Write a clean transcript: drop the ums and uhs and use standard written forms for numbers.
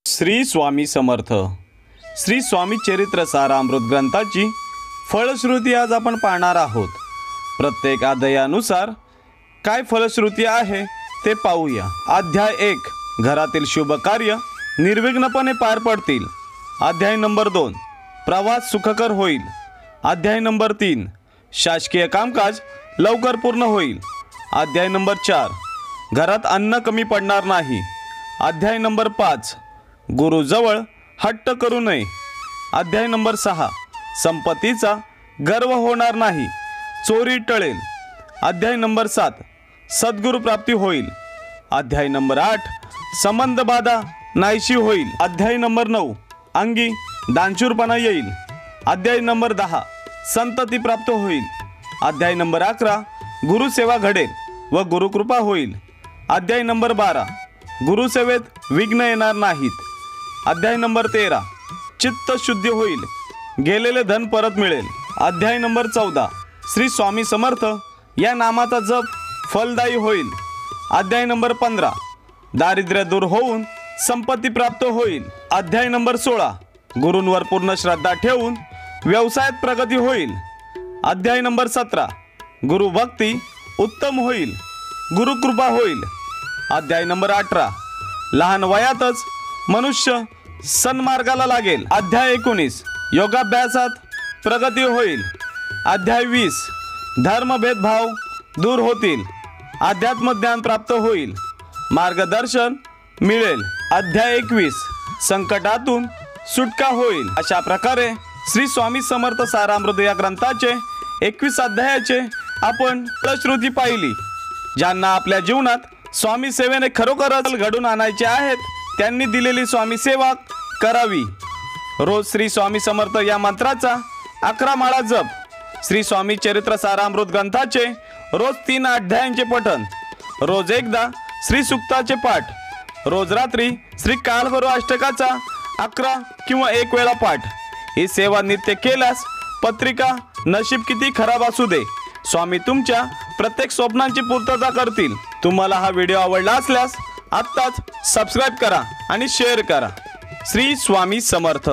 श्री स्वामी समर्थ। श्री स्वामी चरित्र सारामृत ग्रंथाची फलश्रुती आज आपण पाहणार आहोत। प्रत्येक अध्यायानुसार काय फलश्रुती आहे ते पाहूया। अध्याय 1, घरातील शुभ कार्य निर्विघ्नपणे पार पडतील। अध्याय नंबर 2, प्रवास सुखकर होईल। अध्याय नंबर 3, शासकीय कामकाज लवकर पूर्ण होईल। अध्याय नंबर 4, घरात अन्न कमी पडणार नाही। अध्याय नंबर 5, गुरुजवळ हट्ट करू नये। अध्याय नंबर 6, संपत्तीचा गर्व होणार नाही, चोरी टळेल। अध्याय नंबर 7, सद्गुरु प्राप्ती होईल। अध्याय नंबर 8, संबंध बाधा नाहीशी होईल। अध्याय नंबर 9, अंगी दानशूरपणा येईल। अध्याय नंबर 10, संतती प्राप्त होईल। अध्याय नंबर 11, गुरुसेवा घडेल व गुरुकृपा होईल। अध्याय नंबर 12, गुरुसेवेत विघ्न येणार नाहीत। अध्याय नंबर 13, चित्त शुद्धी होईल, गेलेले धन परत मिळेल। अध्याय नंबर 14, श्री स्वामी समर्थ या नामाचा जप फलदायी होईल। अध्याय नंबर 15, दारिद्र्य दूर होऊन संपत्ती प्राप्त होईल। अध्याय नंबर 16, गुरूंवर पूर्ण श्रद्धा ठेवून व्यवसायात प्रगती होईल। अध्याय नंबर 17, गुरुभक्ती उत्तम होईल, गुरुकृपा होईल। अध्याय नंबर 18, लहान वयातच मनुष्य सन्मार्गाला लागेल। अध्याय 19, योगाभ्यासात प्रगती होईल। अध्याय 20, धर्म भेदभाव दूर होतील, अध्यात्म ज्ञान प्राप्त होईल, मार्गदर्शन मिळेल। अध्याय 21, संकटातून सुटका होईल। अशा प्रकारे श्री स्वामी समर्थ सारामृत या ग्रंथाचे 21 अध्यायाचे आपण फलश्रुती पाहिली। ज्यांना आपल्या जीवनात स्वामी सेवेने खरोखरच घडून आणायचे आहेत त्यांनी दिलेली स्वामी सेवा करावी। रोज श्री स्वामी समर्थ या मंत्राचा 11 माळा जप, श्री स्वामी चरित्र सारामृत ग्रंथाचे रोज 3 अध्यायांचे पठण, रोज एकदा श्री सुक्ताचे पाठ, रोज रात्री श्री कालभैरव अष्टकाचा 11 किंवा 1 वेळा पाठ। ही सेवा नित्य केल्यास पत्रिका नशीब किती खराब असू दे, स्वामी तुमच्या प्रत्येक स्वप्नांची पूर्तता करतील। तुम्हाला हा व्हिडिओ आवडला असल्यास आत्ताच सबस्क्राइब करा आणि शेअर करा। श्री स्वामी समर्थ।